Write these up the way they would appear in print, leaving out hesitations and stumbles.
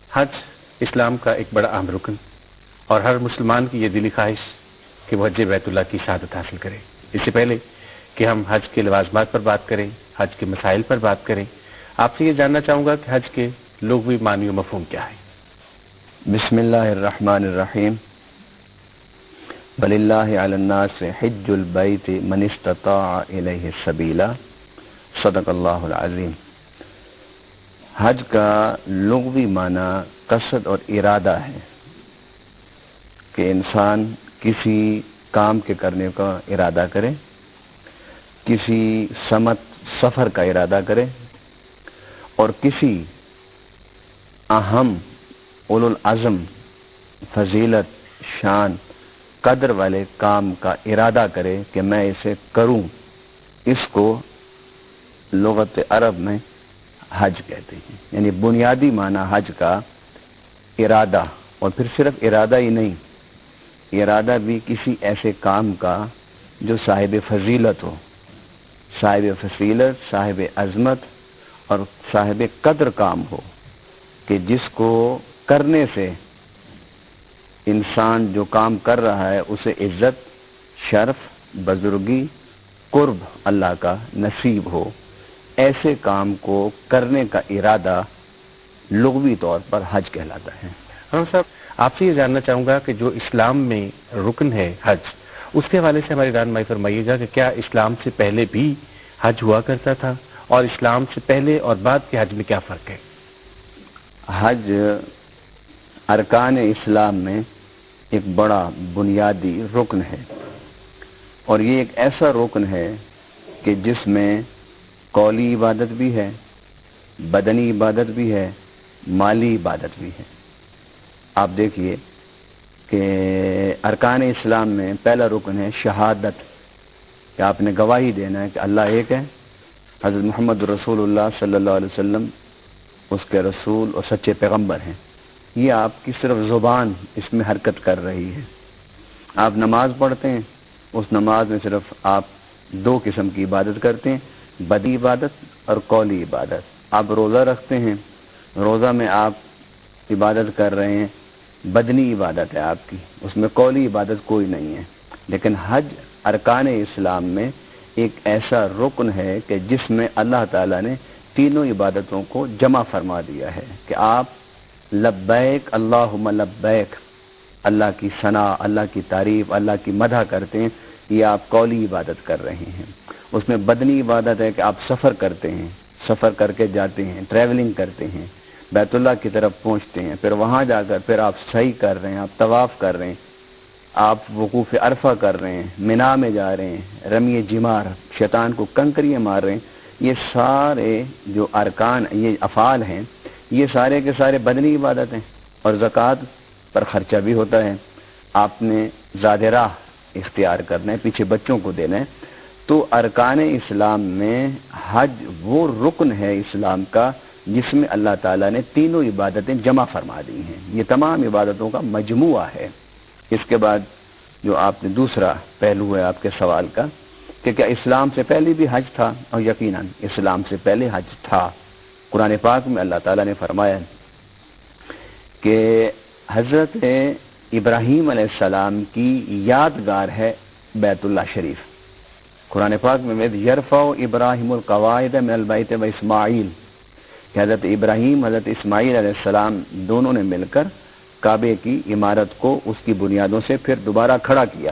حج اسلام کا ایک بڑا اہم رکن اور ہر مسلمان کی یہ دلی خواہش کہ وہ حج بیت اللہ کی سعادت حاصل کرے۔ اس سے پہلے کہ ہم حج کے لوازمات پر بات کریں، حج کے مسائل پر بات کریں، آپ سے یہ جاننا چاہوں گا کہ حج کے لغوی معنی و مفہوم کیا ہے؟ بسم اللہ الرحمن الرحیم۔ وَلِلَّهِ عَلَى النَّاسِ حِجُّ الْبَيْتِ مَنِ اسْتَطَاعَ إِلَيْهِ السَّبِيلَ۔ صدق اللہ العظیم۔ حج کا لغوی معنی قصد اور ارادہ ہے کہ انسان کسی کام کے کرنے کا ارادہ کرے، کسی سمت سفر کا ارادہ کرے اور کسی اہم اولو العزم فضیلت شان قدر والے کام کا ارادہ کرے کہ میں اسے کروں۔ اس کو لغت عرب میں حج کہتے ہیں، یعنی بنیادی معنی حج کا ارادہ، اور پھر صرف ارادہ ہی نہیں، ارادہ بھی کسی ایسے کام کا جو صاحب فضیلت ہو، صاحب فضیلت، صاحب عظمت اور صاحب قدر کام ہو، کہ جس کو کرنے سے انسان جو کام کر رہا ہے اسے عزت، شرف، بزرگی، قرب اللہ کا نصیب ہو۔ ایسے کام کو کرنے کا ارادہ لغوی طور پر حج کہلاتا ہے۔ ہاں صاحب، آپ سے یہ جاننا چاہوں گا کہ جو اسلام میں رکن ہے حج، اس کے حوالے سے ہماری رہنمائی فرمائیے گا کہ کیا اسلام سے پہلے بھی حج ہوا کرتا تھا، اور اسلام سے پہلے اور بعد کے حج میں کیا فرق ہے؟ حج ارکان اسلام میں ایک بڑا بنیادی رکن ہے، اور یہ ایک ایسا رکن ہے کہ جس میں قولی عبادت بھی ہے، بدنی عبادت بھی ہے، مالی عبادت بھی ہے۔ آپ دیکھیے کہ ارکان اسلام میں پہلا رکن ہے شہادت، کہ آپ نے گواہی دینا ہے کہ اللہ ایک ہے، حضرت محمد رسول اللہ صلی اللہ علیہ وسلم اس کے رسول اور سچے پیغمبر ہیں۔ یہ آپ کی صرف زبان اس میں حرکت کر رہی ہے۔ آپ نماز پڑھتے ہیں، اس نماز میں صرف آپ دو قسم کی عبادت کرتے ہیں، بدی عبادت اور قولی عبادت۔ آپ روزہ رکھتے ہیں، روزہ میں آپ عبادت کر رہے ہیں، بدنی عبادت ہے آپ کی، اس میں قولی عبادت کوئی نہیں ہے۔ لیکن حج ارکان اسلام میں ایک ایسا رکن ہے کہ جس میں اللہ تعالیٰ نے تینوں عبادتوں کو جمع فرما دیا ہے کہ آپ لبیک اللہم لبیک، اللہ کی ثنا، اللہ کی تعریف، اللہ کی مدح کرتے ہیں، یہ آپ قولی عبادت کر رہے ہیں۔ اس میں بدنی عبادت ہے کہ آپ سفر کرتے ہیں، سفر کر کے جاتے ہیں، ٹریولنگ کرتے ہیں، بیت اللہ کی طرف پہنچتے ہیں، پھر وہاں جا کر پھر آپ سعی کر رہے ہیں، آپ طواف کر رہے ہیں، آپ وقوف عرفہ کر رہے ہیں، منا میں جا رہے ہیں، رمی جمار، شیطان کو کنکریاں مار رہے ہیں۔ یہ سارے جو ارکان، یہ افعال ہیں، یہ سارے کے سارے بدنی عبادت ہیں۔ اور زکوٰۃ پر خرچہ بھی ہوتا ہے، آپ نے زاد راہ اختیار کرنا ہے، پیچھے بچوں کو دینا ہے۔ تو ارکان اسلام میں حج وہ رکن ہے اسلام کا جس میں اللہ تعالیٰ نے تینوں عبادتیں جمع فرما دی ہیں۔ یہ تمام عبادتوں کا مجموعہ ہے۔ اس کے بعد جو آپ نے دوسرا پہلو ہے آپ کے سوال کا کہ کیا اسلام سے پہلے بھی حج تھا، اور یقیناً اسلام سے پہلے حج تھا۔ قرآن پاک میں اللہ تعالیٰ نے فرمایا کہ حضرت ابراہیم علیہ السلام کی یادگار ہے بیت اللہ شریف۔ قرآن پاک میں یرفع ابراہیم القواعد من البیت و اسماعیل، کہ حضرت ابراہیم حضرت اسماعیل علیہ السلام دونوں نے مل کر کعبے کی عمارت کو اس کی بنیادوں سے پھر دوبارہ کھڑا کیا۔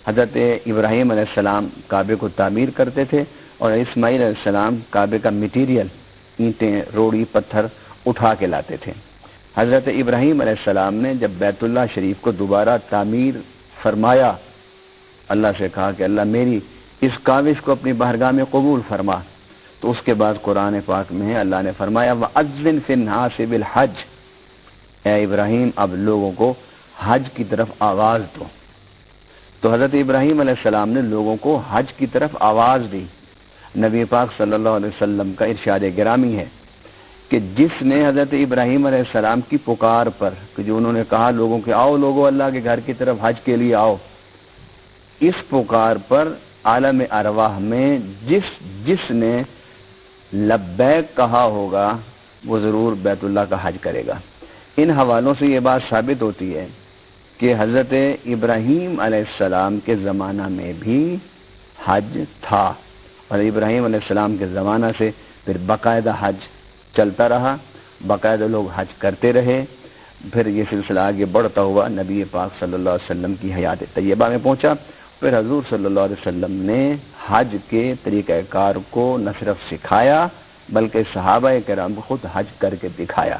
حضرت ابراہیم علیہ السلام کعبے کو تعمیر کرتے تھے، اور اسماعیل علیہ السلام کعبے کا میٹیریل، اینٹیں، روڑی، پتھر اٹھا کے لاتے تھے۔ حضرت ابراہیم علیہ السلام نے جب بیت اللہ شریف کو دوبارہ تعمیر فرمایا، اللہ سے کہا کہ اللہ میری اس کاوش کو اپنی بارگاہ میں قبول فرما، تو اس کے بعد قرآن پاک میں اللہ نے فرمایا وَأَذِّنْ فِي النَّاسِ بِالْحَجِّ، اے ابراہیم اب لوگوں کو حج کی طرف آواز دو۔ تو حضرت ابراہیم علیہ السلام نے لوگوں کو حج کی طرف آواز دی۔ نبی پاک صلی اللہ علیہ وسلم کا ارشاد گرامی ہے کہ جس نے حضرت ابراہیم علیہ السلام کی پکار پر، کہ جو انہوں نے کہا لوگوں کے آؤ لوگوں اللہ کے گھر کی طرف حج کے لیے آؤ، اس پکار پر عالم ارواح میں جس نے لبیک کہا ہوگا وہ ضرور بیت اللہ کا حج کرے گا۔ ان حوالوں سے یہ بات ثابت ہوتی ہے کہ حضرت ابراہیم علیہ السلام کے زمانہ میں بھی حج تھا، اور ابراہیم علیہ السلام کے زمانہ سے پھر باقاعدہ حج چلتا رہا، باقاعدہ لوگ حج کرتے رہے، پھر یہ سلسلہ آگے بڑھتا ہوا نبی پاک صلی اللہ علیہ وسلم کی حیات طیبہ میں پہنچا۔ پھر حضور صلی اللہ علیہ وسلم نے حج کے طریقہ کار کو نہ صرف سکھایا بلکہ صحابہ کرام کو خود حج کر کے دکھایا۔